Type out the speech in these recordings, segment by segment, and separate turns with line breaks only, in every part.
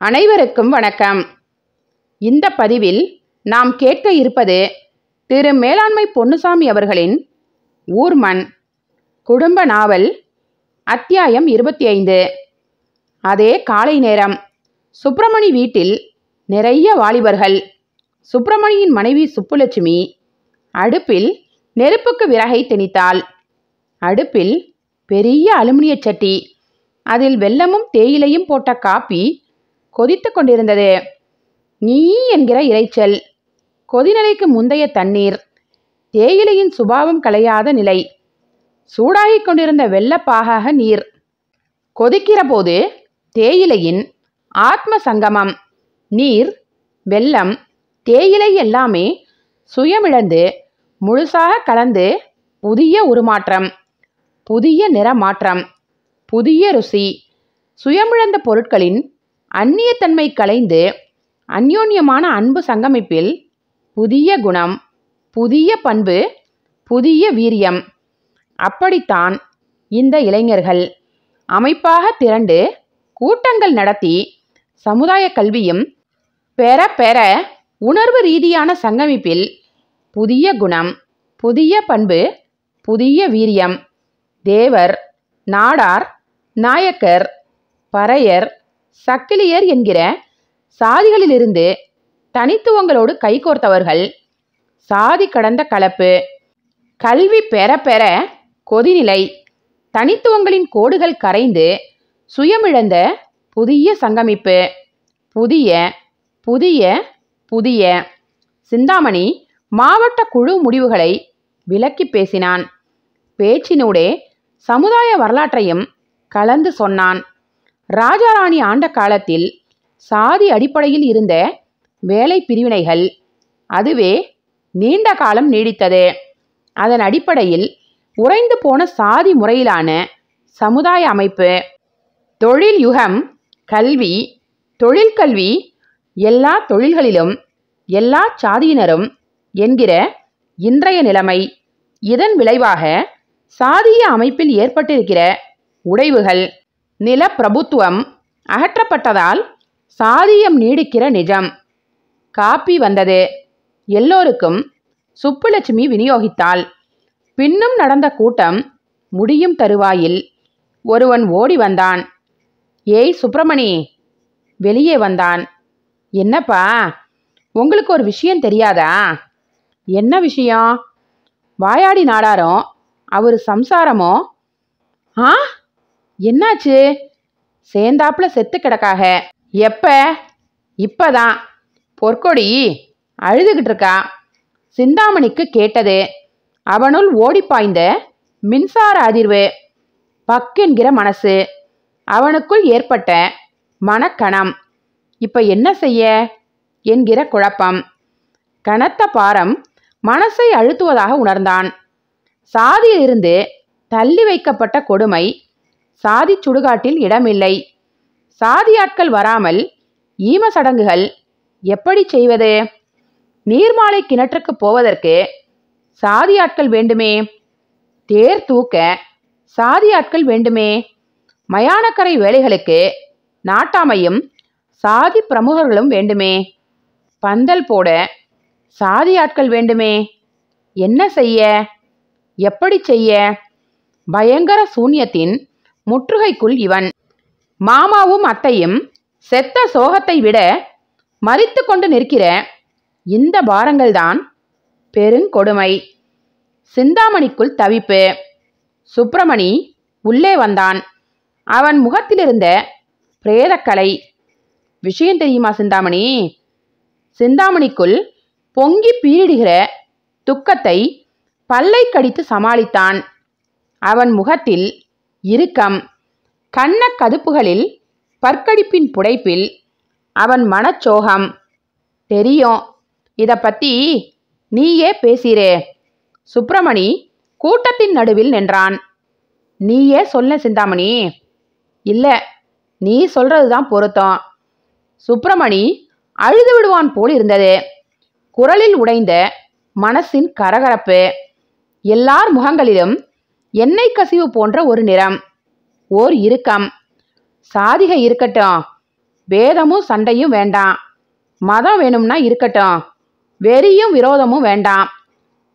அனைவருக்கும் வணக்கம். இந்த பதிவில் நாம் கேட்க இருப்பது திரு மேலாண்மை பொன்னுசாமி அவர்களின் ஊர்மன் குடும்ப நாவல், அத்தியாயம் 25. அதே காலை நேரம். சுப்பிரமணி வீட்டில் நிறைய வாலிபர்கள். சுப்பிரமணியின் மனைவி சுப்புலட்சுமி அடுப்பில் நெருப்புக்கு விறகை திணித்தாள். அடுப்பில் பெரிய அலுமினிய சட்டி, அதில் வெல்லமும் தேயிலையும் போட்ட காப்பி கொதித்து கொண்டிருந்தது. நீ என்கிற இரைச்சல், கொதிநிலைக்கு முந்தைய தண்ணீர், தேயிலையின் சுபாவம் கலையாத நிலை, சூடாகிக் கொண்டிருந்த வெள்ளப்பாகாக நீர். கொதிக்கிற போது தேயிலையின் ஆத்ம சங்கமம். நீர், வெல்லம், தேயிலை எல்லாமே சுயமிழந்து முழுசாக கலந்து புதிய உருமாற்றம், புதிய நிறமாற்றம், புதிய ருசி. சுயமிழந்த பொருட்களின் அந்நியத்தன்மை கலைந்து அந்யோன்யமான அன்பு சங்கமிப்பில் புதிய குணம், புதிய பண்பு, புதிய வீரியம். அப்படித்தான் இந்த இளைஞர்கள் அமைப்பாக திரண்டு கூட்டங்கள் நடத்தி சமுதாய கல்வியும் பெற பெற உணர்வு ரீதியான சங்கமிப்பில் புதிய குணம், புதிய பண்பு, புதிய வீரியம். தேவர், நாடார், நாயக்கர், பறையர், சக்கிலியர் என்கிற சாதிகளிலிருந்து தனித்துவங்களோடு கைகோர்த்தவர்கள். சாதி கடந்த கலப்பு. கல்வி பெற பெற கொதிநிலை. தனித்துவங்களின் கோடுகள் கரைந்து சுயமிழந்த புதிய சங்கமிப்பு. புதிய புதிய புதிய. சிந்தாமணி மாவட்ட குழு முடிவுகளை விளக்கி பேசினான். பேச்சினூடே சமுதாய வரலாற்றையும் கலந்து சொன்னான். ராஜாராணி ஆண்ட காலத்தில் சாதி அடிப்படையில் இருந்த வேலை பிரிவினைகள், அதுவே நீண்ட காலம் நீடித்தது. அதன் அடிப்படையில் உறைந்து போன சாதி முறையிலான சமுதாய அமைப்பு. தொழில் யுகம், கல்வி, தொழிற்கல்வி, எல்லா தொழில்களிலும் எல்லா சாதியினரும் என்கிற இன்றைய நிலைமை. இதன் விளைவாக சாதிய அமைப்பில் ஏற்பட்டிருக்கிற உடைவுகள். நில பிரபுத்துவம் அகற்றப்பட்டதால் சாதியம் நீடிக்கிற நிஜம். காப்பி வந்தது. எல்லோருக்கும் சுப்புலட்சுமி விநியோகித்தாள். பின்னும் நடந்த கூட்டம் முடியும் தருவாயில் ஒருவன் ஓடி வந்தான். ஏய் சுப்பிரமணி. வெளியே வந்தான். என்னப்பா, உங்களுக்கு ஒரு விஷயம் தெரியாதா? என்ன விஷயம்? வாயாடி நாடாரும் அவர் சம்சாரமோ? ஆ, என்னாச்சு? சேர்ந்தாப்புல செத்து கிடக்காக. எப்ப? இப்பதான். பொற்கொடி அழுதுகிட்டு இருக்கா. சிந்தாமணிக்கு கேட்டது. அவனுள் ஓடிப்பாய்ந்த மின்சார அதிர்வு. பக்கென்கிற மனசு. அவனுக்குள் ஏற்பட்ட மனக்கணம். இப்ப என்ன செய்ய என்கிற குழப்பம். கனத்த பாரம் மனசை அழுத்துவதாக உணர்ந்தான். சாதியிலிருந்து தள்ளி வைக்கப்பட்ட கொடுமை. சாதி சுடுகாட்டில் இடமில்லை. சாதியாட்கள் வராமல் ஈம சடங்குகள் எப்படி செய்வது? நீர்மாலை கிணற்றுக்கு போவதற்கு சாதியாட்கள் வேண்டுமே. தேர் தூக்க சாதியாட்கள் வேண்டுமே. மயானக்கரை வேலைகளுக்கு நாட்டாமையும் சாதி பிரமுகர்களும் வேண்டுமே. பந்தல் போட சாதியாட்கள் வேண்டுமே. என்ன செய்ய? எப்படி செய்ய? பயங்கர சூன்யத்தின் முற்றுகைக்குள் இவன். மாமாவும் அத்தையும் செத்த சோகத்தை விட மரித்து கொண்டு நிற்கிற இந்த பாரங்கள்தான் பெருங்கொடுமை. சிந்தாமணிக்குள் தவிப்பு. சுப்பிரமணி உள்ளே வந்தான். அவன் முகத்திலிருந்த பிரேதக்கலை. விஷயம் தெரியுமா சிந்தாமணி? சிந்தாமணிக்குள் பொங்கி பீரிடுகிற துக்கத்தை பல்லை கடித்து சமாளித்தான். அவன் முகத்தில் இறுக்கம். கண்ண கதுப்புகளில் பற்கடிப்பின் புடைப்பில் அவன் மனச்சோகம். தெரியும், இத பத்தி நீயே பேசிரே. சுப்பிரமணி கூட்டத்தின் நடுவில் நின்றான். நீயே சொல்ல சிந்தாமணி. இல்ல, நீ சொல்றதுதான் பொருத்தம். சுப்பிரமணி அழுது விடுவான் போல் இருந்தது. குரலில் உடைந்த மனசின் கரகரப்பு. எல்லார் முகங்களிலும் எண்ணெய் கசிவு போன்ற ஒரு நிறம், ஓர் இறுக்கம். சாதிகை இருக்கட்டும், பேதமும் சண்டையும் வேண்டாம். மதம் வேணும்னா இருக்கட்டும், வெறியும் விரோதமும் வேண்டாம்.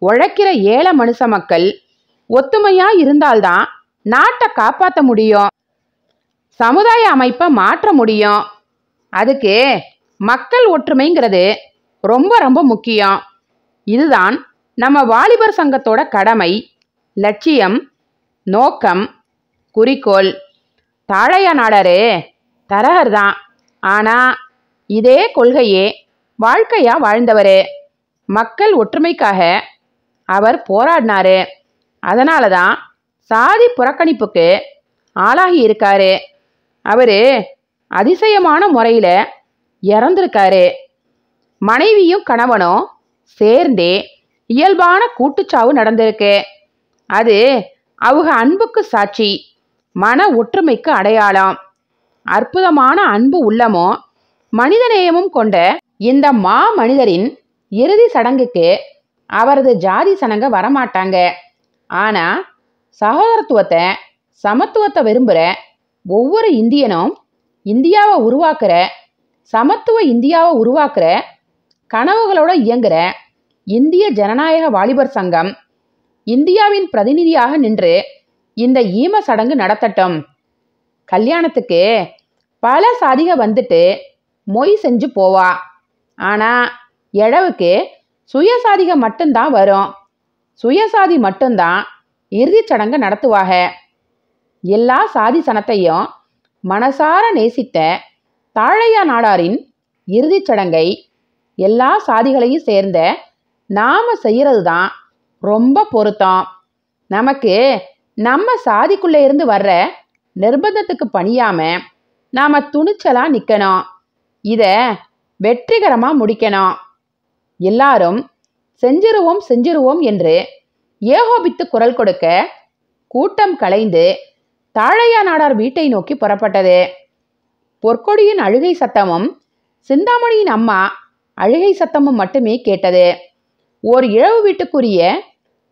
உழைக்கிற ஏழை மனுஷ மக்கள் ஒத்துமையா இருந்தால்தான் நாட்டை காப்பாற்ற முடியும், சமுதாய அமைப்பை மாற்ற முடியும். அதுக்கு மக்கள் ஒற்றுமைங்கிறது ரொம்ப ரொம்ப முக்கியம். இதுதான் நம்ம வாலிபர் சங்கத்தோட கடமை, லட்சியம், நோக்கம், குறிக்கோள். தாழையா நாடாரு தரகர் தான், ஆனா இதே கொள்கையே வாழ்க்கையா வாழ்ந்தவர். மக்கள் ஒற்றுமைக்காக அவர் போராடினாரு. அதனால தான் சாதி புறக்கணிப்புக்கு ஆளாகி இருக்காரு. அவரு அதிசயமான முறையில இறந்திருக்காரு. மனைவியும் கணவனும் சேர்ந்தே இயல்பான கூட்டுச்சாவு நடந்திருக்கு. அது அவங்க அன்புக்கு சாட்சி, மன ஒற்றுமைக்கு அடையாளம். அற்புதமான அன்பு உள்ளமும் மனிதநேயமும் கொண்ட இந்த மனிதரின் இறுதி சடங்குக்கு அவரது ஜாதி சனங்க வரமாட்டாங்க. ஆனா சகோதரத்துவத்தை, சமத்துவத்தை விரும்புகிற ஒவ்வொரு இந்தியனும் இந்தியாவை உருவாக்குற, சமத்துவ இந்தியாவை உருவாக்குற கனவுகளோட இயங்குற இந்திய ஜனநாயக வாலிபர் சங்கம் இந்தியாவின் பிரதிநிதியாக நின்று இந்த ஈம சடங்கு நடத்தட்டும். கல்யாணத்துக்கு பல சாதிக வந்துட்டு மொய் செஞ்சு போவா. ஆனா எழவுக்கு சுயசாதிக மட்டும்தான் வரும். சுயசாதி மட்டும்தான் இறுதி சடங்கு நடத்துவாங்க. எல்லா சாதி சனத்தையும் மனசார நேசித்த தாழையா நாடாரின் இறுதி சடங்கை எல்லா சாதிகளையும் சேர்ந்த நாம செய்யறது தான் ரொம்ப பொருத்தம். நமக்கு நம்ம சாதிக்குள்ள இருந்து வர்ற நிர்பந்தத்துக்கு பணியாம நாம துணிச்சலா நிக்கணும். இத வெற்றிகரமா முடிக்கணும். எல்லாரும் செஞ்சிருவோம் செஞ்சிருவோம் என்று ஏகோபித்து குரல் கொடுக்க கூட்டம் கலைந்து தாழையா நாடார் வீட்டை நோக்கி புறப்பட்டது. பொற்கொடியின் அழுகை சத்தமும் சிந்தாமணியின் அம்மா அழுகை சத்தமும் மட்டுமே கேட்டது. ஓர் இழவு வீட்டுக்குரிய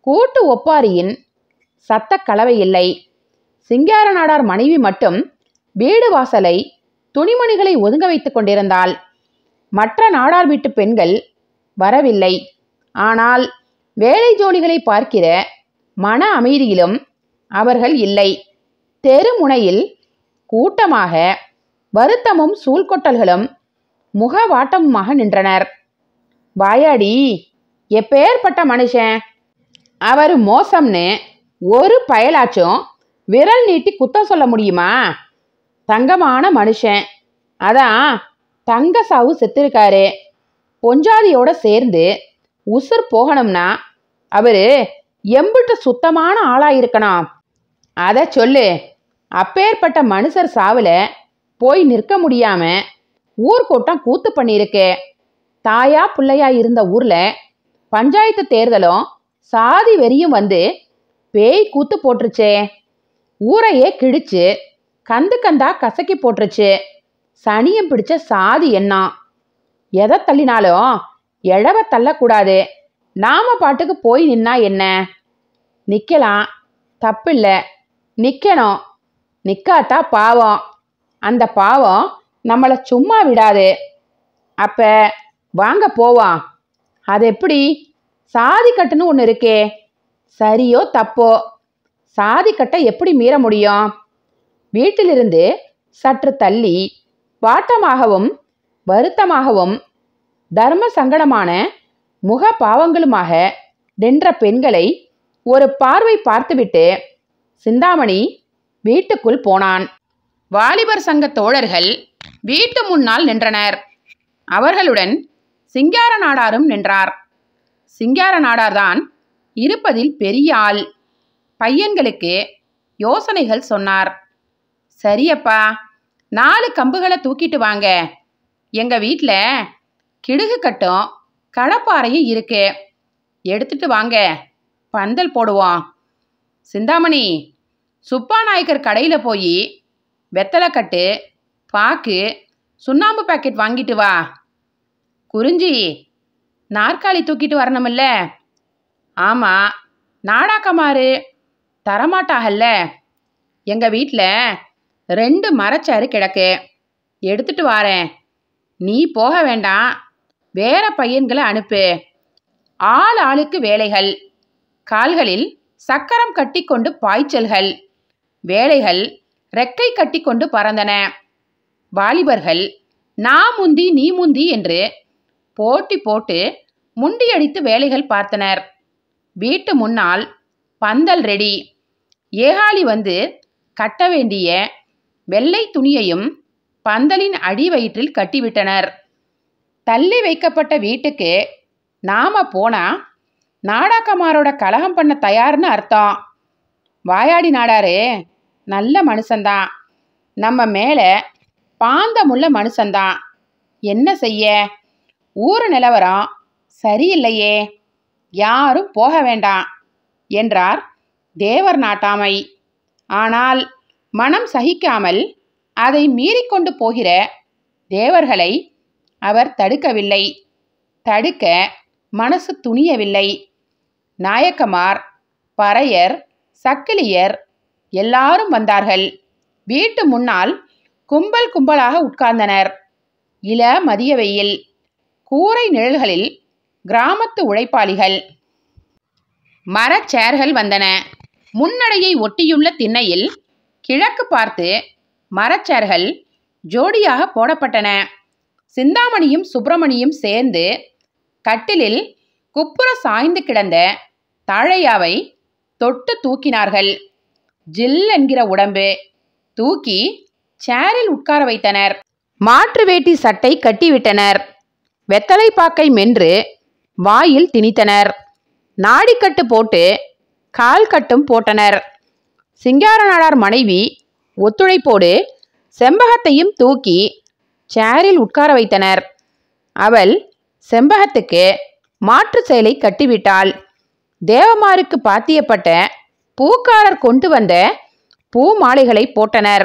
கூட்டு ஒப்பாரியின் சத்த கலவை இல்லை. சிங்கார நாடார் மனைவி மட்டும் வீடு வாசலை துணிமணிகளை ஒதுங்க வைத்துக் கொண்டிருந்தாள். மற்ற நாடார் வீட்டு பெண்கள் வரவில்லை. ஆனால் வேலை ஜோலிகளை பார்க்கிற மன அமைதியிலும் அவர்கள் இல்லை. தெருமுனையில் கூட்டமாக வருத்தமும் சூழ்கொட்டல்களும் முகவாட்டமுமாக நின்றனர். வாயாடி, எப்பேற்பட்ட மனுஷன் அவர், மோசம்னு ஒரு பயலாச்சும் விரல் நீட்டி குத்தம் சொல்ல முடியுமா? தங்கமான மனுஷன், அதான் தங்க சாவு செத்திருக்காரு. பொஞ்சாதியோட சேர்ந்து உசுர் போகணும்னா அவரு எம்பிட்டு சுத்தமான ஆளாயிருக்கணும். அதை சொல்லு. அப்பேற்பட்ட மனுஷர் சாவுல போய் நிற்க முடியாம ஊர்கூட்டம் கூத்து பண்ணியிருக்கு. தாயா பிள்ளையா இருந்த ஊர்ல பஞ்சாயத்து தேர்தலும் சாதி வெறியும் வந்து பேய் கூத்து போட்டுருச்சே. ஊரையே கிழிச்சு கந்து கந்தா கசக்கி போட்டுருச்சு. சனியம் பிடிச்ச சாதி எண்ணம். எதை தள்ளினாலும் எழவ தள்ளக்கூடாது. நாம பாட்டுக்கு போய் நின்னா என்ன? நிக்கலாம், தப்பில்ல. நிக்கணும். நிக்காட்டா பாவம். அந்த பாவம் நம்மளை சும்மா விடாது. அப்ப வாங்க போவோம். அது எப்படி? சாதி கட்டுன்னு ஒன்று இருக்கே, சரியோ தப்போ, சாதி கட்டை எப்படி மீற முடியும்? வீட்டிலிருந்து சற்று தள்ளி வாட்டமாகவும் வருத்தமாகவும் தர்ம சங்கடமான முக பாவங்களுமாக நின்ற பெண்களை ஒரு பார்வை பார்த்துவிட்டு சிந்தாமணி வீட்டுக்குள் போனான். வாலிபர் சங்க தோழர்கள் வீட்டு முன்னால் நின்றனர். அவர்களுடன் சிங்கார நாடாரும் நின்றார். சிங்கார நாடார்தான் இருப்பதில் பெரிய ஆள். பையன்களுக்கு யோசனைகள் சொன்னார். சரியப்பா, 4 கம்புகளை தூக்கிட்டு வாங்க. எங்க வீட்டில் கிடுகு கட்டும் கடப்பாறையும் இருக்கு, எடுத்துட்டு வாங்க, பந்தல் போடுவோம். சிந்தாமணி, சுப்பா நாயக்கர் கடையில் போய் வெத்தலைக்கட்டு, பாக்கு, சுண்ணாம்பு பாக்கெட் வாங்கிட்டு வா. குறிஞ்சி, நாற்காலி தூக்கிட்டு வரணுமில்ல? ஆமாம், நாடாக்கமாறு தரமாட்டாகல்ல. எங்கள் வீட்டில் 2 மரச்சாறு கிடக்கு, எடுத்துட்டு வாரேன். நீ போக வேண்டாம், வேற பையன்களை அனுப்பு. ஆள் ஆளுக்கு வேலைகள். கால்களில் சக்கரம் கட்டி கொண்டு பாய்ச்சல்கள். வேலைகள் ரெக்கை கட்டி கொண்டு பறந்தன. வாலிபர்கள் நான் முந்தி நீ முந்தி என்று போட்டி போட்டு முண்டியடித்து வேலைகள் பார்த்தனர். வீட்டு முன்னால் பந்தல் ரெடி. ஏகாலி வந்து கட்ட வேண்டிய வெள்ளை துணியையும் பந்தலின் அடி வயிற்றில் கட்டிவிட்டனர். தள்ளி வைக்கப்பட்ட வீட்டுக்கு நாம போனா நாடாக்கமாரோட கலகம் பண்ண தயார்னு அர்த்தம். வாயாடி நாடாரு நல்ல மனுஷன்தான், நம்ம மேல பாந்தமுள்ள மனுஷன்தான். என்ன செய்ய, ஊர் நிலவரம் சரியில்லையே, யாரும் போக வேண்டாம் என்றார் தேவர் நாட்டாமை. ஆனால் மனம் சகிக்காமல் அதை மீறிக்கொண்டு போகிற தேவர்களை அவர் தடுக்கவில்லை. தடுக்க மனசு துணியவில்லை. நாயக்கமார், பறையர், சக்கிலியர் எல்லாரும் வந்தார்கள். வீட்டு முன்னால் கும்பல் கும்பலாக உட்கார்ந்தனர். இள மதிய வெயில். கூரை நிழல்களில் கிராமத்து உழைப்பாளிகள். மரச்சேர்கள் வந்தன. முன்னடையை ஒட்டியுள்ள திண்ணையில் கிழக்கு பார்த்து மரச்சேர்கள் ஜோடியாக போடப்பட்டன. சிந்தாமணியும் சுப்பிரமணியும் சேர்ந்து கட்டிலில் குப்புற சாய்ந்து கிடந்த தாழையாவை தொட்டு தூக்கினார்கள். ஜில் என்கிற உடம்பு. தூக்கி சேரில் உட்கார வைத்தனர். மாற்று வேட்டி சட்டை கட்டிவிட்டனர். வெத்தலை பாக்கை மென்று வாயில் திணித்தனர். நாடிக்கட்டு போட்டு கால் கட்டும் போட்டனர். சிங்கார நாடார் மனைவி ஒத்துழைப்போடு செம்பகத்தையும் தூக்கி சேரில் உட்கார வைத்தனர். அவள் செம்பகத்துக்கு மாற்று சேலை கட்டிவிட்டாள். தேவமாருக்கு பாத்தியப்பட்ட பூக்காரர் கொண்டு வந்த பூ மாலைகளை போட்டனர்.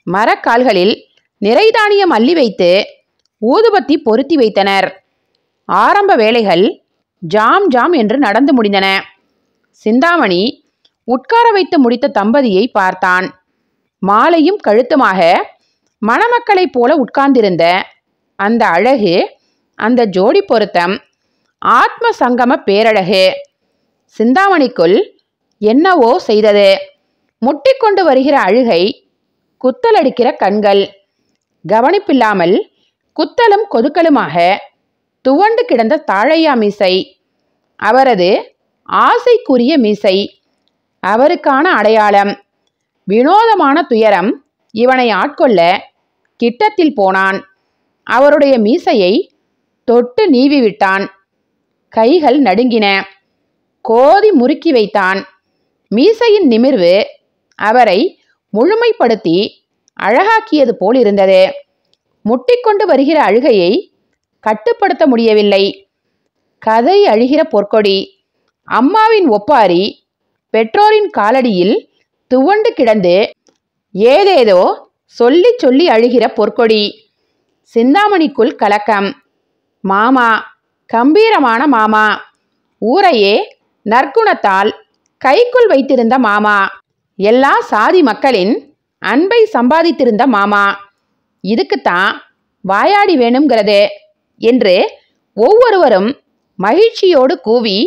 மரக்கால்களில் நிறைதானியம் அள்ளி வைத்து ஊதுபத்தி பொருத்தி வைத்தனர். ஆரம்ப வேலைகள் ஜாம் ஜாம் என்று நடந்து முடிந்தன. சிந்தாமணி உட்கார வைத்து முடித்த தம்பதியை பார்த்தான். மாலையும் கழுத்துமாக மணமக்களைப் போல உட்கார்ந்திருந்த அந்த அழகு, அந்த ஜோடி பொருத்தம் ஆத்ம சங்கம பேரழகு. சிந்தாமணிக்குள் என்னவோ செய்தது. முட்டிக்கொண்டு வருகிற அழுகை, குத்தலடிக்கிற கண்கள். கவனிப்பில்லாமல் குத்தலும் கொதுக்கலுமாக துவண்டு கிடந்த தாழையா மீசை. அவரது ஆசைக்குரிய மீசை. அவருக்கான அடையாளம். வினோதமான துயரம் இவனை ஆட்கொள்ள கிட்டத்தில் போனான். அவருடைய மீசையை தொட்டு நீவி விட்டான். கைகள் நடுங்கின. கோதி முறுக்கி வைத்தான். மீசையின் நிமிர்வு அவரை முழுமைப்படுத்தி அழகாக்கியது போல் இருந்தது. முட்டிக்கொண்டு வருகிற அழுகையை கட்டுப்படுத்த முடியவில்லை. கதை அழுகிற பொற்கொடி. அம்மாவின் ஒப்பாரி பெற்றோரின் காலடியில் துவண்டு கிடந்து ஏதேதோ சொல்லி சொல்லி அழுகிற பொற்கொடி. சிந்தாமணிக்குள் கலக்கம். மாமா, கம்பீரமான மாமா, ஊரையே நற்குணத்தால் கைக்குள் வைத்திருந்த மாமா, எல்லா சாதி மக்களின் அன்பை சம்பாதித்திருந்த மாமா, இதுக்குத்தான் வாயாடி வேணுங்கிறது என்று ஒவ்வொருவரும் மகிழ்ச்சியோடு கூவி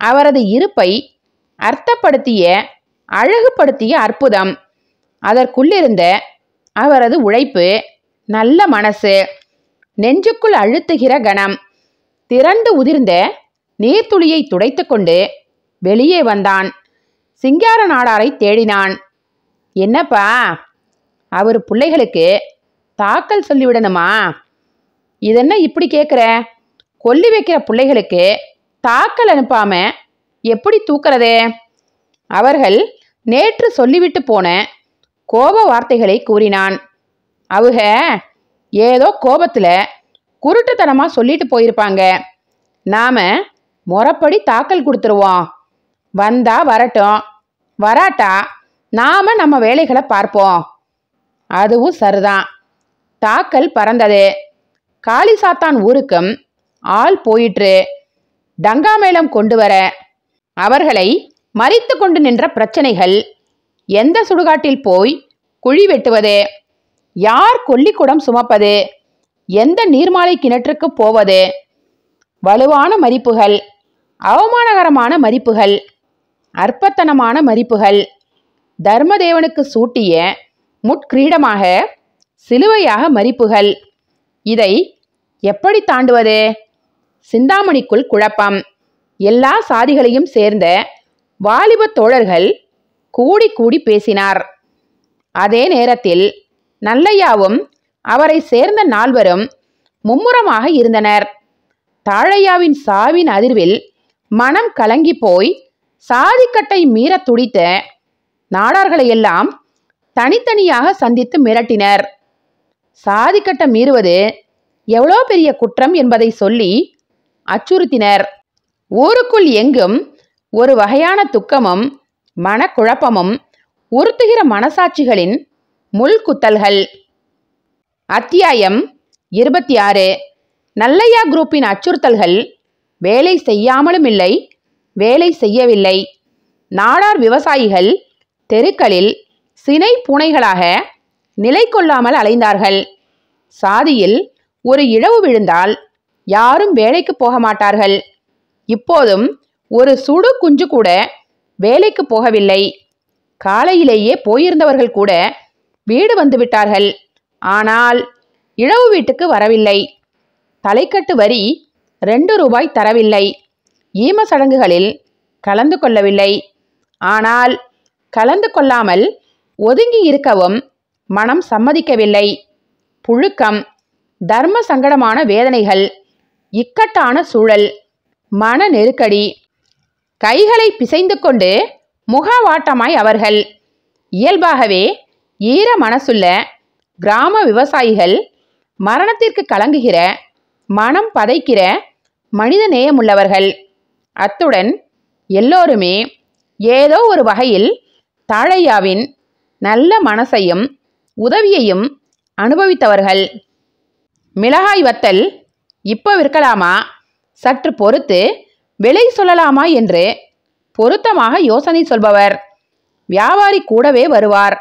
அவரது இருப்பை அர்த்தப்படுத்திய, அழகுபடுத்திய அற்புதம். அதற்குள்ளிருந்த அவரது உழைப்பு, நல்ல மனசு, நெஞ்சுக்குள் அழுத்துகிற கணம். திரண்டு உதிர்ந்த நீர்த்துளியை துடைத்து கொண்டு வெளியே வந்தான். சிங்கார நாடாரை தேடினான். என்னப்பா, அவர் பிள்ளைகளுக்கு தாக்கல் சொல்லிவிடணுமா? இதென்ன இப்படி கேட்குற? கொல்லி வைக்கிற பிள்ளைகளுக்கு தாக்கல் அனுப்பாம எப்படி தூக்கிறது? அவர்கள் நேற்று சொல்லிவிட்டு போன கோப வார்த்தைகளை கூறினான். அவங்க ஏதோ கோபத்தில் குருட்டுத்தனமாக சொல்லிட்டு போயிருப்பாங்க. நாம முறைப்படி தாக்கல் கொடுத்துருவோம். வந்தா வரட்டும், வராட்டா நாம நம்ம வேலைகளை பார்ப்போம். அதுவும் சரிதான். தாக்கல் பறந்தது. காளிசாத்தான் ஊருக்கும் ஆள் போயிற்று. டங்காமேளம் கொண்டு வர அவர்களை மறித்து கொண்டு நின்ற பிரச்சனைகள். எந்த சுடுகாட்டில் போய் குழி வெட்டுவது? யார் கொல்லிக்குடம் சுமப்பது? எந்த நீர்மாலை கிணற்றுக்கு போவது? வலுவான மதிப்புகள், அவமானகரமான மதிப்புகள், அற்பத்தனமான மதிப்புகள், தர்மதேவனுக்கு சூட்டிய முட்கிரீடமாக சிலுவையாக மதிப்புகள். இதை எப்படி தாண்டுவது? சிந்தாமணிக்குள் குழப்பம். எல்லா சாதிகளையும் சேர்ந்த வாலிப தோழர்கள் கூடி கூடி பேசினார். அதே நேரத்தில் நல்லையாவும் அவரை சேர்ந்த நால்வரும் மும்முரமாக இருந்தனர். தாழையாவின் சாவின் அதிர்வில் மனம் கலங்கி போய் சாதிக்கட்டை மீற துடித்த நாடார்களையெல்லாம் தனித்தனியாக சந்தித்து மிரட்டினர். சாதிக்கட்ட மீறுவது எவ்வளோ பெரிய குற்றம் என்பதை சொல்லி அச்சுறுத்தினர். ஊருக்குள் எங்கும் ஒரு வகையான துக்கமும் மனக்குழப்பமும் உறுத்துகிற மனசாட்சிகளின் முள்குத்தல்கள். அத்தியாயம் 26. நல்லையா குரூப்பின் அச்சுறுத்தல்கள். வேலை செய்யாமலும் இல்லை, வேலை செய்யவில்லை. நாடார் விவசாயிகள் தெருக்களில் சினை பூனைகளாக நிலை கொள்ளாமல் அலைந்தார்கள். சாதியில் ஒரு இழவு விழுந்தால் யாரும் வேலைக்கு போக மாட்டார்கள். இப்போதும் ஒரு சுடு குஞ்சு கூட வேலைக்கு போகவில்லை. காலையிலேயே போயிருந்தவர்கள் கூட வீடு வந்து விட்டார்கள். ஆனால் இழவு வீட்டுக்கு வரவில்லை. தலைக்கட்டு வரி 2 ரூபாய் தரவில்லை. ஈம சடங்குகளில் கலந்து கொள்ளவில்லை. ஆனால் கலந்து கொள்ளாமல் ஒதுங்கி இருக்கவும் மனம் சம்மதிக்கவில்லை. புழுக்கம், தர்ம சங்கடமான வேதனைகள், இக்கட்டான சூழல், மன நெருக்கடி. கைகளை பிசைந்து கொண்டு முகவாட்டமாய் அவர்கள். இயல்பாகவே ஈர மனசுள்ள கிராம விவசாயிகள், மரணத்திற்கு கலங்குகிற, மனம் பதைக்கிற மனித நேயமுள்ளவர்கள். அத்துடன் எல்லோருமே ஏதோ ஒரு வகையில் தாழையாவின் நல்ல மனசையும் உதவியையும் அனுபவித்தவர்கள். மிளகாய் வத்தல் இப்போ விற்கலாமா, சற்று பொறுத்து விலை சொல்லலாமா என்று பொருத்தமாக யோசனை சொல்பவர். வியாபாரி கூடவே வருவார்.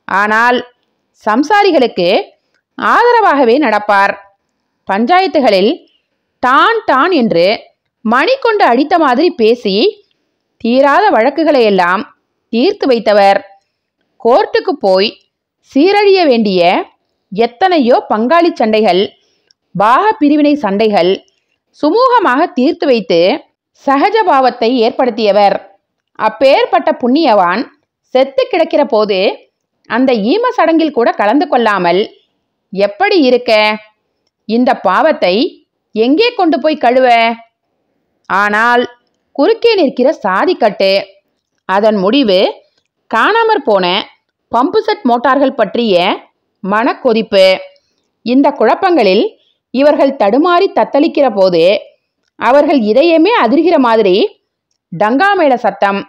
ஆனால் சம்சாரிகளுக்கு ஆதரவாகவே நடப்பார். பஞ்சாயத்துகளில் டான் டான் என்று மணி கொண்டு அடித்த மாதிரி பேசி தீராத வழக்குகளையெல்லாம் தீர்த்து வைத்தவர். கோர்ட்டுக்கு போய் சீரழிய வேண்டிய எத்தனையோ பங்காளி சண்டைகள், பாக பிரிவினை சண்டைகள் சுமூகமாக தீர்த்து வைத்து சகஜ பாவத்தை ஏற்படுத்தியவர். அப்பேற்பட்ட புண்ணியவான் செத்து கிடக்கிற போது அந்த ஈம சடங்கில் கூட கலந்து கொள்ளாமல் எப்படி இருக்க? இந்த பாவத்தை எங்கே கொண்டு போய் கழுவ? ஆனால் குறுக்கே நிற்கிற சாதிக்கட்டு. அதன் முடிவு காணாமற் போன பம்பு செட் மோட்டார்கள் பற்றிய மனக்கொதிப்பு. இந்த குழப்பங்களில் இவர்கள் தடுமாறி தத்தளிக்கிற போது அவர்கள் இதயமே அதிர்கிற மாதிரி டங்காமேள சத்தம்.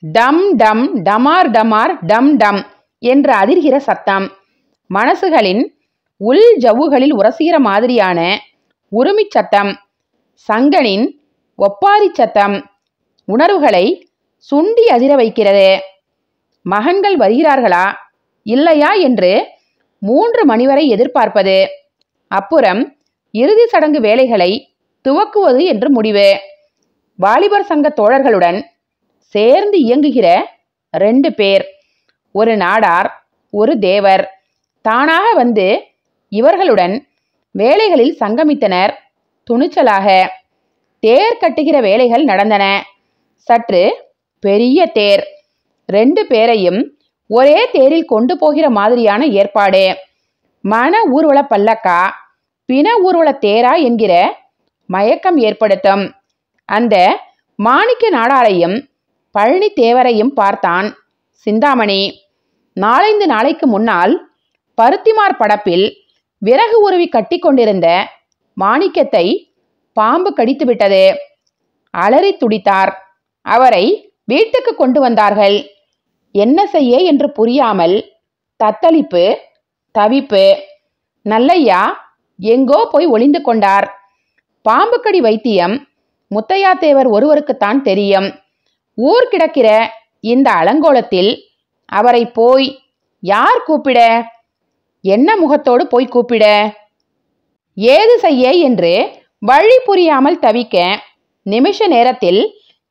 டம் டம் டமார் டமார் டம் டம் என்று அதிர்கிற சத்தம். மனசுகளின் உள் ஜவ்வுகளில் உரசுகிற மாதிரியான உருமி சத்தம். சங்கனின் ஒப்பாரி சத்தம் உணர்வுகளை சுண்டி அதிர வைக்கிறது. மகன்கள் வருகிறார்களா இல்லையா என்று 3 மணி வரை எதிர்பார்ப்பது. அப்புறம் இறுதி சடங்கு வேலைகளை துவக்குவது என்று முடிவு. வாலிபர் சங்க தோழர்களுடன் சேர்ந்து இயங்குகிற 2 பேர், ஒரு நாடார், ஒரு தேவர், தானாக வந்து இவர்களுடன் வேலைகளில் சங்கமித்தனர். துணிச்சலாக தேர் கட்டுகிற வேலைகள் நடந்தன. சற்று பெரிய தேர். 2 பேரையும் ஒரே தேரில் கொண்டு போகிற மாதிரியான ஏற்பாடு. மன ஊர்வல பல்லக்கா, பிண ஊர்வல தேரா என்கிற மயக்கம் ஏற்படுத்தும். அந்த மாணிக்க நாடாரையும் பழனி தேவரையும் பார்த்தான் சிந்தாமணி. 4-5 நாளைக்கு முன்னால் பருத்திமார் படப்பில் விறகு உருவி கட்டி கொண்டிருந்த மாணிக்கத்தை பாம்பு கடித்து விட்டது. அலறி துடித்தார். அவரை வீட்டுக்கு கொண்டு வந்தார்கள். என்ன செய்ய என்று புரியாமல் தத்தளிப்பு, தவிப்பு. நல்லையா எங்கோ போய் ஒளிந்து கொண்டார். பாம்புக்கடி வைத்தியம் முத்தையா தேவர் ஒருவருக்குத்தான் தெரியும். ஊர் கிடக்கிற இந்த அலங்கோலத்தில் அவரை போய் யார் கூப்பிட? என்ன முகத்தோடு போய் கூப்பிட? ஏது செய்ய என்று வழி புரியாமல் தவிக்க நிமிஷ நேரத்தில்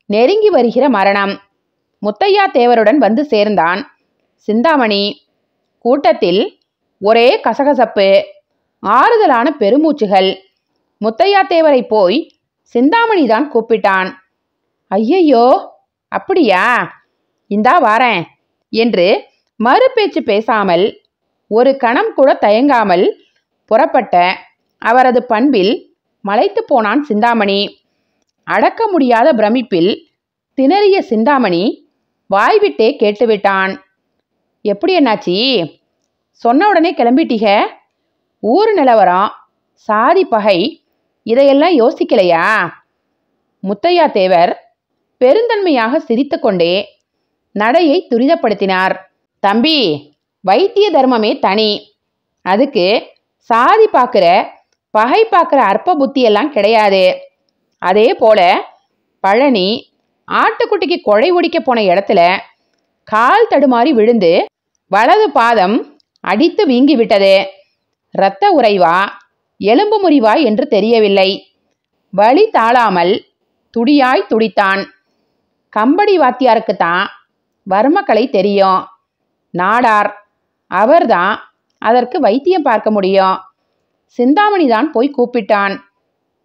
நெருங்கி வருகிற மரணம். முத்தையா தேவருடன் வந்து சேர்ந்தான் சிந்தாமணி. கூட்டத்தில் ஒரே கசகசப்பு, ஆறுதலான பெருமூச்சுகள். முத்தையா தேவரை போய் சிந்தாமணிதான் கூப்பிட்டான். ஐயையோ, அப்படியா, இந்தா வாரேன் என்று மறுபேச்சு பேசாமல், ஒரு கணம் கூட தயங்காமல் புறப்பட்ட அவரது பண்பில் மலைத்து போனான் சிந்தாமணி. அடக்க முடியாத பிரமிப்பில் திணறிய சிந்தாமணி வாய்விட்டே கேட்டுவிட்டான். எப்படி என்னாச்சி? சொன்ன உடனே கிளம்பிட்டீக? ஊர் நிலவரம், சாதி பகை, இதையெல்லாம் யோசிக்கலையா? முத்தையா தேவர் பெருந்தன்மையாக சிரித்து கொண்டே நடையை துரிதப்படுத்தினார். தம்பி, வைத்திய தர்மமே தனி. அதுக்கு சாதி பார்க்குற, பகை பார்க்குற அற்ப புத்தியெல்லாம் கிடையாது. அதே போல பழனி ஆட்டுக்குட்டிக்கு கொழை ஒடிக்க போன இடத்துல கால் தடுமாறி விழுந்து வலது பாதம் அடித்து வீங்கி விட்டது. இரத்த உறைவா எலும்பு முறிவா என்று தெரியவில்லை. வலி தாழாமல் துடியாய் துடித்தான். கம்படி வாத்தியாருக்குத்தான் வர்மக்கலை தெரியும். நாடார், அவர்தான் அதற்கு வைத்தியம் பார்க்க முடியும். சிந்தாமணிதான் போய் கூப்பிட்டான்.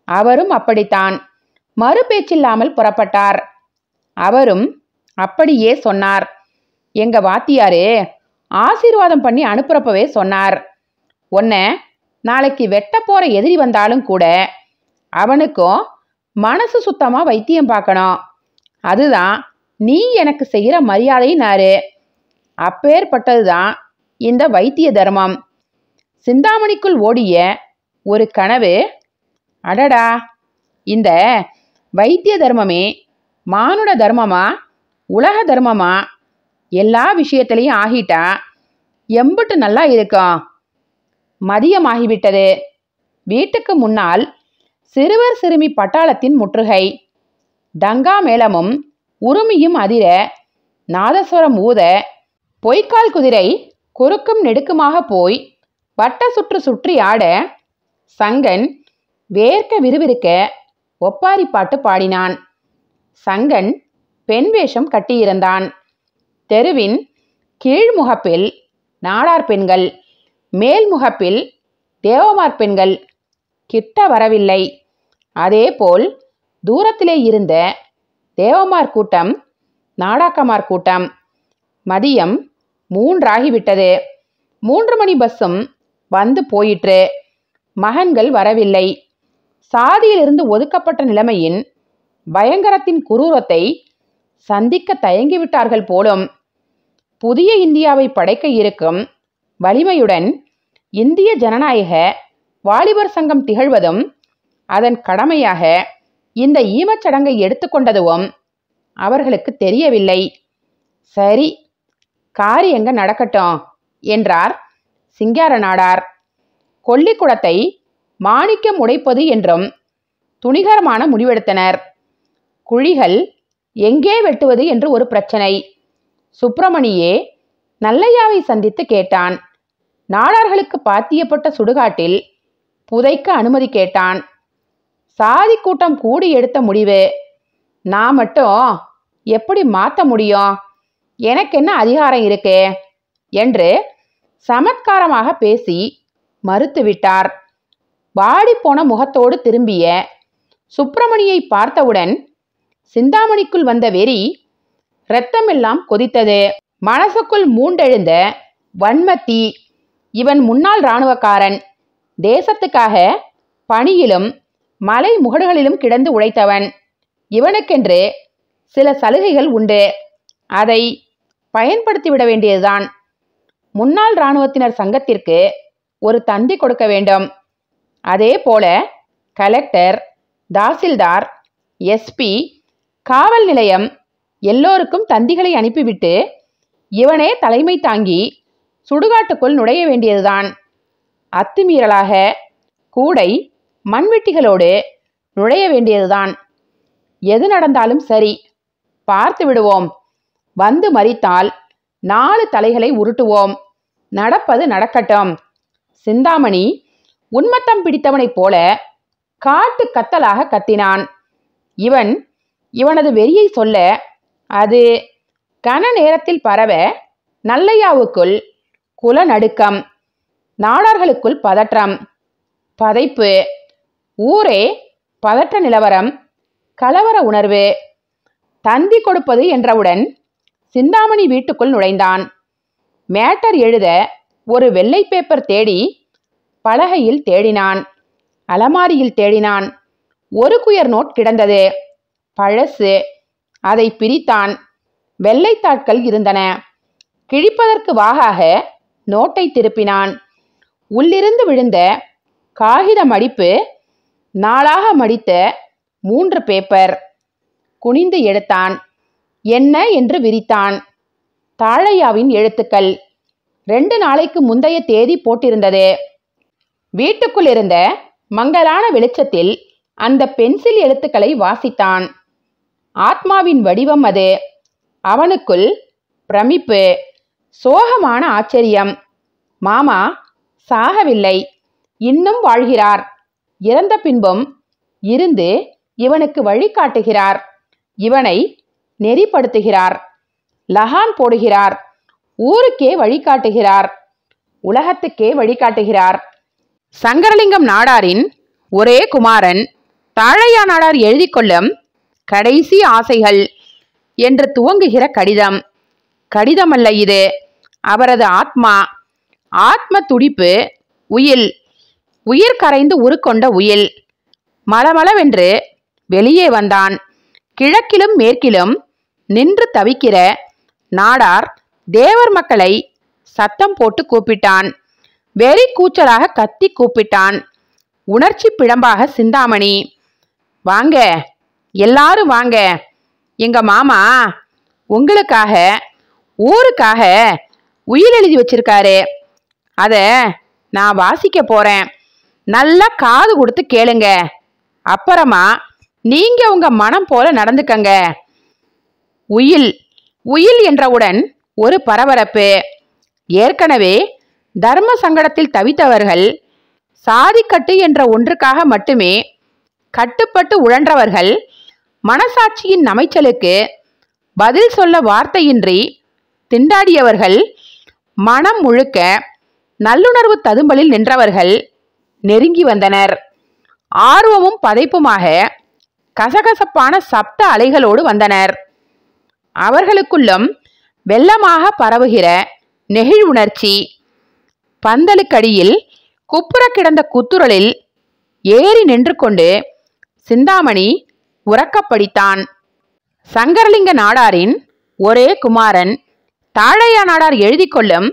அவரும் அப்படித்தான் மறுபேச்சில்லாமல் புறப்பட்டார். அவரும் அப்படியே சொன்னார். எங்க வாத்தியாரு ஆசீர்வாதம் பண்ணி அனுப்புறப்பவே சொன்னார், உன்னை நாளைக்கு வெட்ட போற எதிரி வந்தாலும் கூட அவனுக்கும் மனசு சுத்தமா வைத்தியம் பார்க்கணும். அதுதான் நீ எனக்கு செய்கிற மரியாதைனாரு. அப்பேற்பட்டதுதான் இந்த வைத்திய தர்மம். சிந்தாமணிக்குள் ஓடிய ஒரு கனவு, அடடா, இந்த வைத்திய தர்மமே மானுட தர்மமா, உலக தர்மமா, எல்லா விஷயத்திலையும் ஆகிட்டா எம்புட்டு நல்லா இருக்கும். மதியமாகிவிட்டது. வீட்டுக்கு முன்னால் சிறுவர் சிறுமி பட்டாளத்தின் முற்றுகை. டங்கா மேளமும் உருமியும் அதிர, நாதஸ்வரம் ஊத, பொய்க்கால் குதிரை குறுக்கும் நெடுக்குமாக போய் வட்ட சுற்று சுற்றி ஆட, சங்கன் வேர்க்க விறுவிறுக்க ஒப்பாரி பாட்டு பாடினான். சங்கன் பெண் வேஷம் கட்டியிருந்தான். தெருவின் கீழ்முகப்பில் நாடார் பெண்கள், மேல்முகப்பில் தேவமார் பெண்கள் கிட்ட வரவில்லை. அதேபோல் தூரத்திலே இருந்த தேவமார் கூட்டம், நாடாக்கமார் கூட்டம். மதியம் 3 ஆகிவிட்டது. 3 மணி பஸ்ஸும் வந்து போயிற்று. மகன்கள் வரவில்லை. சாதியிலிருந்து ஒதுக்கப்பட்ட நிலைமையின் பயங்கரத்தின் குரூரத்தை சந்திக்க தயங்கிவிட்டார்கள் போலும். புதிய இந்தியாவை படைக்க இருக்கும் வலிமையுடன் இந்திய ஜனநாயக வாலிபர் சங்கம் திகழ்வதும், அதன் கடமையாக இந்த ஈமச்சடங்கை எடுத்துக்கொண்டதும் அவர்களுக்கு தெரியவில்லை. சரி, காரியங்க நடக்கட்டும் என்றார் சிங்கார நாடார். கொல்லிக்குளத்தை மாணிக்கம் உடைப்பது என்றும் துணிகரமான முடிவெடுத்தனர். குழிகள் எங்கே வெட்டுவது என்று ஒரு பிரச்சனை. சுப்பிரமணியே நல்லையாவை சந்தித்து கேட்டான். நாடார்களுக்கு பாத்தியப்பட்ட சுடுகாட்டில் புதைக்க அனுமதி கேட்டான். சாதி கூட்டம் கூடி எடுத்த முடிவு. நான் மட்டும் எப்படி மாற்ற முடியும்? எனக்கு என்ன அதிகாரம் இருக்கு என்று சமத்காரமாக பேசி மறுத்துவிட்டார். வாடிப்போன முகத்தோடு திரும்பிய சுப்பிரமணியை பார்த்தவுடன் சிந்தாமணிக்குள் வந்த வெறி இரத்தமெல்லாம் கொதித்தது. மனசுக்குள் மூண்டெழுந்த வன்மத்தி. இவன் முன்னாள் இராணுவக்காரன். தேசத்துக்காக பணியிலும் மலை முகடுகளிலும் கிடந்து உழைத்தவன். இவனுக்கென்று சில சலுகைகள் உண்டு. அதை பயன்படுத்திவிட வேண்டியதுதான். முன்னாள் இராணுவத்தினர் சங்கத்திற்கு ஒரு தந்தி கொடுக்க வேண்டும். அதே போல கலெக்டர், தாசில்தார், எஸ்பி, காவல் நிலையம் எல்லோருக்கும் தந்திகளை அனுப்பிவிட்டு இவனே தலைமை தாங்கி சுடுகாட்டுக்குள் நுழைய வேண்டியதுதான். அத்துமீறலாக கூடை மண்வெட்டிகளோடு நுழைய வேண்டியதுதான். எது நடந்தாலும் சரி, பார்த்து விடுவோம். வந்து மறித்தால் 4 தலைகளை உருட்டுவோம். நடப்பது நடக்கட்டும் சிந்தாமணி உன்மத்தம் பிடித்தவனைப் போல காட்டு கத்தலாக கத்தினான். இவனது வெறியை சொல்ல அது கன நேரத்தில் பரவ நல்லையாவுக்குள் குல நடுக்கம், நாடார்களுக்குள் பதற்றம், பதைப்பு, ஊரே பதற்ற நிலவரம், கலவர உணர்வு. தந்தி கொடுப்பது என்றவுடன் சிந்தாமணி வீட்டுக்குள் நுழைந்தான். மேட்டர் எழுத ஒரு வெள்ளை பேப்பர் தேடி பலகையில் தேடினான், அலமாரியில் தேடினான். ஒரு குயர் நோட் கிடந்தது, பழசு. அதை பிரித்தான். வெள்ளைத்தாட்கள் இருந்தன. கிழிப்பதற்கு வாகாக நோட்டை திருப்பினான். உள்ளிருந்து விழுந்த காகித மடிப்பு, நாளாக மடித்த 3 பேப்பர். குனிந்து எடுத்தான். என்ன என்று விரித்தான். தாழையாவின் எழுத்துக்கள். 2 நாளைக்கு முந்தைய தேதி போட்டிருந்தது. வீட்டுக்குள் இருந்த மங்கலான வெளிச்சத்தில் அந்த பென்சில் எழுத்துக்களை வாசித்தான். ஆத்மாவின் வடிவம் அது. அவனுக்குள் பிரமிப்பு, சோகமான ஆச்சரியம். மாமா சாகவில்லை, இன்னும் வாழ்கிறார். இறந்த பின்பும் இருந்து இவனுக்கு வழிகாட்டுகிறார். இவனை நெறிப்படுத்துகிறார், லகான் போடுகிறார், ஊருக்கே வழிகாட்டுகிறார், உலகத்துக்கே வழிகாட்டுகிறார். சங்கரலிங்கம் நாடாரின் ஒரே குமாரன் தாழையா நாடார் எழுதி கொள்ளும் கடைசி ஆசைகள் என்று துவங்குகிற கடிதம். கடிதமல்ல இது, அவரது ஆத்மா. ஆத்ம துடிப்பு, உயில். உயிர் கரைந்து உருக்கொண்ட உயில். மளமளவென்று வெளியே வந்தான். கிழக்கிலும் மேற்கிலும் நின்று தவிக்கிற நாடார் தேவர் மக்களை சத்தம் போட்டு கூப்பிட்டான். வெறி கூச்சலாக கத்தி கூப்பிட்டான். உணர்ச்சி பிழம்பாக சிந்தாமணி, வாங்க எல்லாரும் வாங்க, எங்க மாமா உங்களுக்காக ஊருக்காக உயிர் எழுதி வச்சிருக்காரு. அத நான் வாசிக்க போறேன், நல்லா காது கொடுத்து கேளுங்க. அப்புறமா நீங்க உங்க மனம் போல நடந்துக்கங்க. உயில் உயில் என்றவுடன் ஒரு பரபரப்பு. ஏற்கனவே தர்ம சங்கடத்தில் தவித்தவர்கள், சாதிக்கட்டு என்ற ஒன்றுக்காக மட்டுமே கட்டுப்பட்டு உழன்றவர்கள், மனசாட்சியின் நமைச்சலுக்கு பதில் சொல்ல வார்த்தையின்றி திண்டாடியவர்கள், மனம் முழுக்க நல்லுணர்வு ததும்பலில் நின்றவர்கள் நெருங்கி வந்தனர். ஆர்வமும் பதைப்புமாக கசகசப்பான சப்த அலைகளோடு வந்தனர். அவர்களுக்குள்ளும் வெள்ளமாக பரவுகிற நெகிழ்வுணர்ச்சி. பந்தலுக்கடியில் குப்புற கிடந்த குத்துரலில் ஏறி நின்று கொண்டு சிந்தாமணி உறக்கப்படித்தான். சங்கரலிங்க நாடாரின் ஒரே குமாரன் தாழையா நாடார் எழுதி கொள்ளும்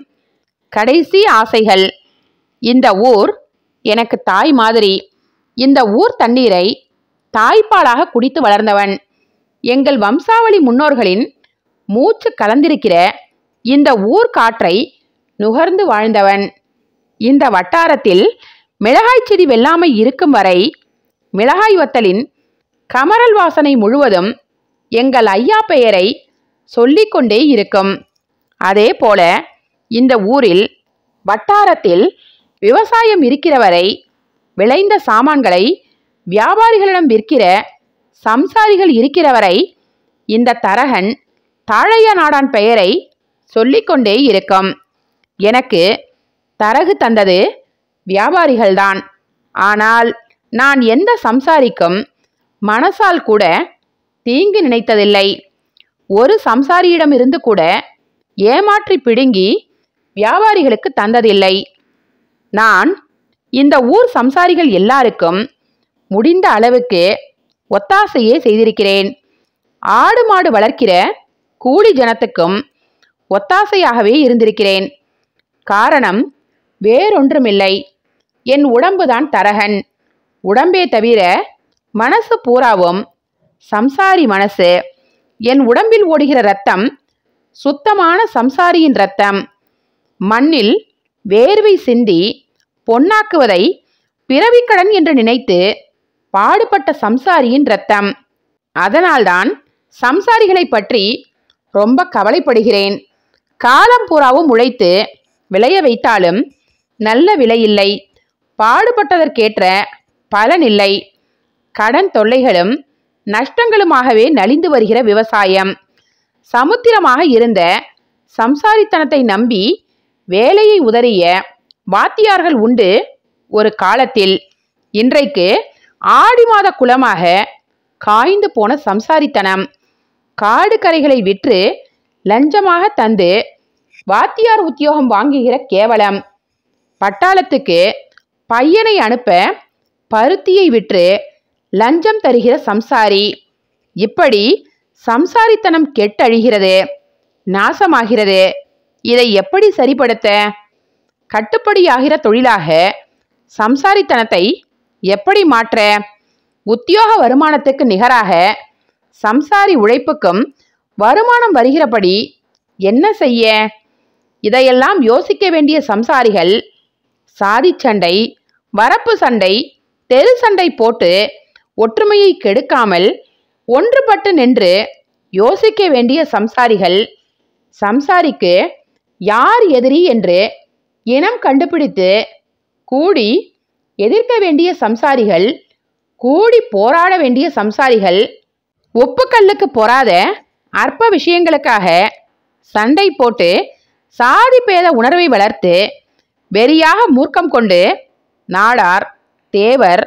கடைசி ஆசைகள். இந்த ஊர் எனக்கு தாய் மாதிரி. இந்த ஊர் தண்ணீரை தாய்ப்பாலாக குடித்து வளர்ந்தவன். எங்கள் வம்சாவளி முன்னோர்களின் மூச்சு கலந்திருக்கிற இந்த ஊர் காற்றை நுகர்ந்து வாழ்ந்தவன். இந்த வட்டாரத்தில் மிளகாய் செடி வெல்லாமை இருக்கும் வரை மிளகாய் வத்தலின் கமரல் வாசனை முழுவதும் எங்கள் ஐயா பெயரை சொல்லிக்கொண்டே இருக்கும். அதே போல இந்த ஊரில் வட்டாரத்தில் விவசாயம் இருக்கிறவரை, விளைந்த சாமான்களை வியாபாரிகளிடம் விற்கிற சம்சாரிகள் இருக்கிறவரை இந்த தரகன் தாழையா நாடான் பெயரை சொல்லிக்கொண்டே இருக்கும். எனக்கு தரகு தந்தது வியாபாரிகள்தான். ஆனால் நான் எந்த சம்சாரிக்கும் மனசால் கூட தீங்கு நினைத்ததில்லை. ஒரு சம்சாரியிடமிருந்து கூட ஏமாற்றி பிடுங்கி வியாபாரிகளுக்கு தந்ததில்லை. நான் இந்த ஊர் சம்சாரிகள் எல்லாருக்கும் முடிந்த அளவுக்கு ஒத்தாசையே செய்திருக்கிறேன். ஆடு மாடு வளர்க்கிற கூலி ஜனத்துக்கும் ஒத்தாசையாகவே இருந்திருக்கிறேன். காரணம் வேறொன்றுமில்லை, என் உடம்புதான் தரகன். உடம்பே தவிர மனசு பூராவும் சம்சாரி மனசு. என் உடம்பில் ஓடுகிற இரத்தம் சுத்தமான சம்சாரியின் இரத்தம். மண்ணில் வேர்வை சிந்தி பொன்னாக்குவதை பிறவிக்கடன் என்று நினைத்து பாடுபட்ட சம்சாரியின் இரத்தம். அதனால்தான் சம்சாரிகளை பற்றி ரொம்ப கவலைப்படுகிறேன். காலம் பூராவும் உழைத்து விளைய வைத்தாலும் நல்ல விலையில்லை, பாடுபட்டதற்கேற்ற பலனில்லை. கடன் தொல்லைகளும் நஷ்டங்களுமாகவே நலிந்து வருகிற விவசாயம். சமுத்திரமாக இருந்த சம்சாரித்தனத்தை நம்பி வேலையை உதறிய வாத்தியார்கள் உண்டு ஒரு காலத்தில். இன்றைக்கு ஆடி மாத குலமாக காய்ந்து போன சம்சாரித்தனம். காடு கரைகளை விற்று லஞ்சமாக தந்து வாத்தியார் உத்தியோகம் வாங்குகிற கேவலம். பட்டாளத்துக்கு பையனை அனுப்ப பருத்தியை விற்று லஞ்சம் தருகிற சம்சாரி. இப்படி சம்சாரித்தனம் கெட்டழிகிறது, நாசமாகிறது. இதை எப்படி சரிப்படுத்த? கட்டுப்படியாகிற தொழிலாக சம்சாரித்தனத்தை எப்படி மாற்ற? உத்தியோக வருமானத்துக்கு நிகராக சம்சாரி உழைப்புக்கும் வருமானம் வருகிறபடி என்ன செய்ய? இதையெல்லாம் யோசிக்க வேண்டிய சம்சாரிகள் சாதி சண்டை, வரப்பு சண்டை, தெரு சண்டை போட்டு ஒற்றுமையை கெடுக்காமல் ஒன்றுபட்டு நின்று யோசிக்க வேண்டிய சம்சாரிகள். சம்சாரிக்கு யார் எதிரி என்று இனம் கண்டுபிடித்து கூடி எதிர்க்க வேண்டிய சம்சாரிகள், கூடி போராட வேண்டிய சம்சாரிகள். ஒப்புக்கல்லுக்கு பொறாத அற்ப விஷயங்களுக்காக சண்டை போட்டு சாதி பேத உணர்வை வளர்த்து வெறியாக மூர்க்கம் கொண்டு நாடார், தேவர்,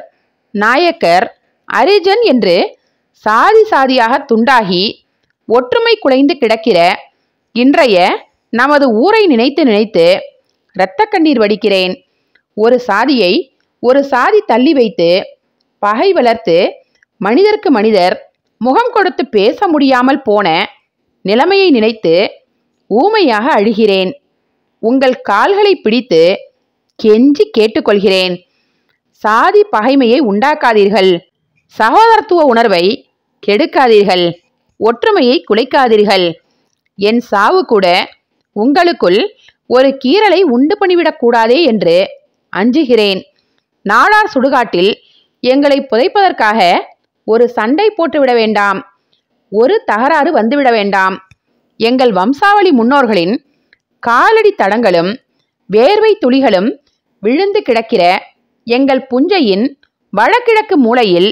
நாயக்கர், அரிஜன் என்று சாதி சாதியாக துண்டாகி ஒற்றுமை குலைந்து கிடக்கிற இன்றைய நமது ஊரை நினைத்து நினைத்து இரத்த கண்ணீர் வடிக்கிறேன். ஒரு சாதியை ஒரு சாதி தள்ளி வைத்து பகை வளர்த்து மனிதருக்கு மனிதர் முகம் கொடுத்து பேச முடியாமல் போன நிலைமையை நினைத்து ஊமையாக அழுகிறேன். உங்கள் கால்களை பிடித்து கெஞ்சி கேட்டுக்கொள்கிறேன். சாதி பகைமையை உண்டாக்காதீர்கள். சகோதரத்துவ உணர்வை கெடுக்காதீர்கள். ஒற்றுமையை குலைக்காதீர்கள். என் சாவு கூட உங்களுக்குள் ஒரு கீறலை உண்டு பண்ணிவிடக்கூடாதே என்று அஞ்சுகிறேன். நாடார் சுடுகாட்டில் எங்களை புதைப்பதற்காக ஒரு சண்டை போட்டுவிட வேண்டாம், ஒரு தகராறு வந்துவிட வேண்டாம். எங்கள் வம்சாவளி முன்னோர்களின் காலடி தடங்களும் வேர்வை துளிகளும் விழுந்து கிடக்கிற எங்கள் புஞ்சையின் வடகிழக்கு மூலையில்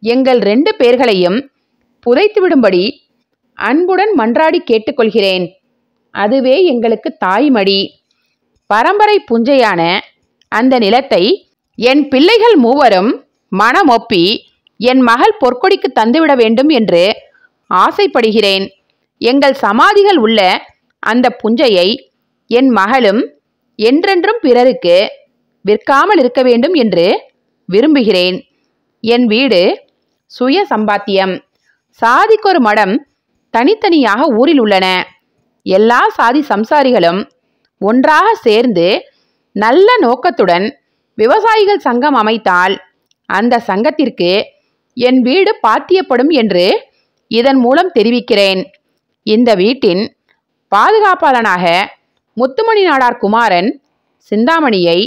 எங்கள் 2 பேர்களையும் புதைத்துவிடும்படி அன்புடன் மன்றாடி கேட்டுக்கொள்கிறேன். அதுவே எங்களுக்கு தாய்மடி. பரம்பரை புஞ்சையான அந்த நிலத்தை என் பிள்ளைகள் மூவரும் மனமொப்பி என் மகள் பொற்கொடிக்கு தந்துவிட வேண்டும் என்று ஆசைப்படுகிறேன். எங்கள் சமாதிகள் உள்ள அந்த புஞ்சையை என் மகளும் என்றென்றும் பிறருக்கு விற்காமல் இருக்க வேண்டும் என்று விரும்புகிறேன். என் வீடு சுய சம்பாத்தியம். சாதிக்கொரு மடம் தனித்தனியாக ஊரில் உள்ளன. எல்லா சாதி சம்சாரிகளும் ஒன்றாக சேர்ந்து நல்ல நோக்கத்துடன் விவசாயிகள் சங்கம் அமைத்தால் அந்த சங்கத்திற்கு என் வீடு பாத்தியப்படும் என்று இதன் மூலம் தெரிவிக்கிறேன். இந்த வீட்டின் பாதுகாப்பாளனாக முத்துமணி நாடார் குமாரன் சிந்தாமணியை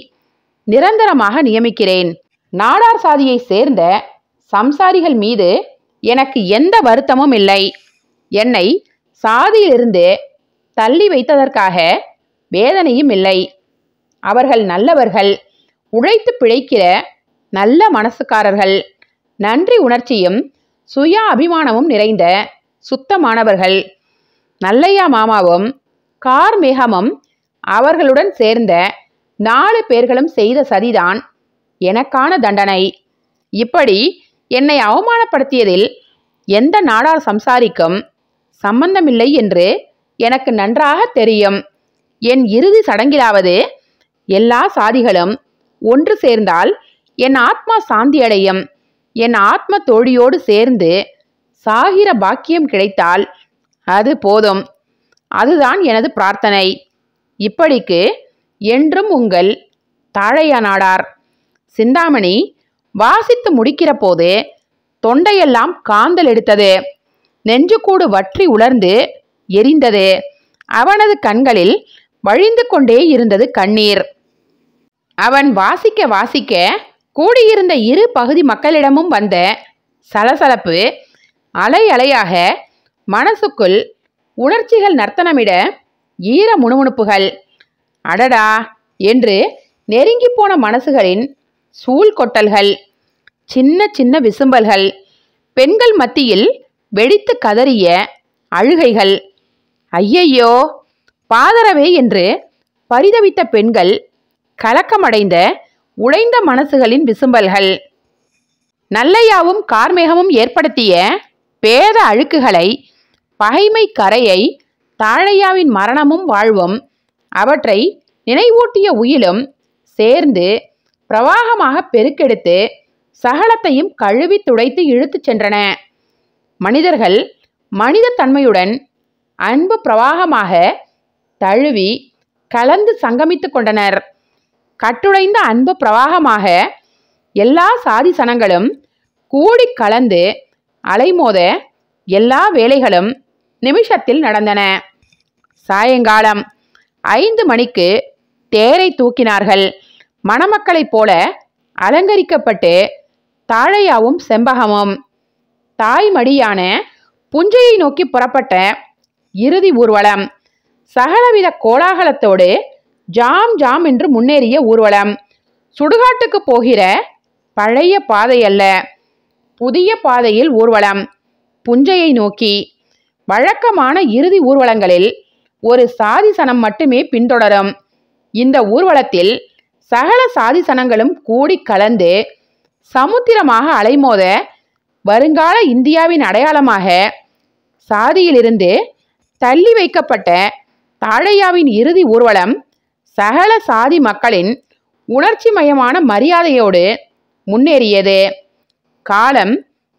நிரந்தரமாக நியமிக்கிறேன். நாடார் சாதியை சேர்ந்த சம்சாரிகள் மீது எனக்கு எந்த வருத்தமும் இல்லை. என்னை சாதியிலிருந்து தள்ளி வைத்ததற்காக வேதனையும் இல்லை. அவர்கள் நல்லவர்கள், உழைத்து பிழைக்கிற நல்ல மனசுக்காரர்கள், நன்றி உணர்ச்சியும் சுய அபிமானமும் நிறைந்த சுத்தமானவர்கள். நல்லையா மாமாவும் கார்மேகமும் அவர்களுடன் சேர்ந்த 4 பேர்களும் செய்த சதிதான் எனக்கான தண்டனை. இப்படி என்னை அவமானப்படுத்தியதில் எந்த நாடார் சம்சாரிக்கும் சம்பந்தமில்லை என்று எனக்கு நன்றாக தெரியும். என் இறுதி சடங்கிலாவது எல்லா சாதிகளும் ஒன்று சேர்ந்தால் என் ஆத்மா சாந்தியடையும். என் ஆத்ம தோழியோடு சேர்ந்து சாகிற பாக்கியம் கிடைத்தால் அது போதும். அதுதான் எனது பிரார்த்தனை. இப்படிக்கு என்றும் உங்கள் தாழையா நாடார். சிந்தாமணி வாசித்து முடிக்கிற போது தொண்டையெல்லாம் காந்தல் எடுத்தது. நெஞ்சுக்கூடு வற்றி உலர்ந்து எரிந்தது. அவனது கண்களில் வழிந்து கொண்டே இருந்தது கண்ணீர். அவன் வாசிக்க வாசிக்க கூடியிருந்த 2 பகுதி மக்களிடமும் வந்த சலசலப்பு அலை அலையாக மனசுக்குள் உணர்ச்சிகள் நர்த்தனமிட ஈர முணுமுணுப்புகள். அடடா என்று நெருங்கி போன மனசுகளின் சூழ் கொட்டல்கள், சின்ன சின்ன விசும்பல்கள், பெண்கள் மத்தியில் வெடித்து கதறிய அழுகைகள், ஐயையோ பாதரவே என்று பரிதவித்த பெண்கள், கலக்கமடைந்த உடைந்த மனசுகளின் விசும்பல்கள், நல்லையாவும் கார்மேகமும் ஏற்படுத்திய பேத அழுக்குகளை, பகைமை கரையை, தாழையாவின் மரணமும் வாழ்வும் அவற்றை நினைவூட்டிய உயிலும் சேர்ந்து பிரவாகமாக பெருக்கெடுத்து சகலத்தையும் கழுவி துடைத்து இழுத்துச் சென்றன. மனிதர்கள் மனித தன்மையுடன் அன்பு பிரவாகமாக தழுவி கலந்து சங்கமித்து கொண்டனர். கட்டுடைந்த அன்பு பிரவாகமாக எல்லா சாதி சனங்களும் கூடி கலந்து அலைமோத எல்லா வேலைகளும் நிமிஷத்தில் நடந்தன. சாயங்காலம் 5 மணிக்கு தேரை தூக்கினார்கள். மணமக்களைப் போல அலங்கரிக்கப்பட்டு தாழையாவும் செம்பகமும் தாய்மடியான புஞ்சையை நோக்கி புறப்பட்ட இறுதி ஊர்வலம். சகலவித கோலாகலத்தோடு ஜாம் ஜாம் என்று முன்னேறிய ஊர்வலம். சுடுகாட்டுக்கு போகிற பழைய பாதையல்ல, புதிய பாதையில் ஊர்வலம். புஞ்சையை நோக்கி. வழக்கமான இறுதி ஊர்வலங்களில் ஒரு சாதி சனம் மட்டுமே பின்தொடரும். இந்த ஊர்வலத்தில் சகல சாதி சனங்களும் கூடி கலந்து சமுத்திரமாக அலைமோத வருங்கால இந்தியாவின் அடையாளமாக சாதியிலிருந்து தள்ளி வைக்கப்பட்ட தாழையாவின் இறுதி ஊர்வலம் சகல சாதி மக்களின் உணர்ச்சிமயமான மரியாதையோடு முன்னேறியது. காலம்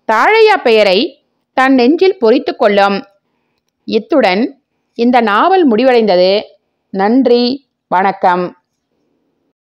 தாழையா பெயரை தன் நெஞ்சில் பொறித்து கொள்ளும். இத்துடன் இந்த நாவல் முடிவடைந்தது. நன்றி, வணக்கம்.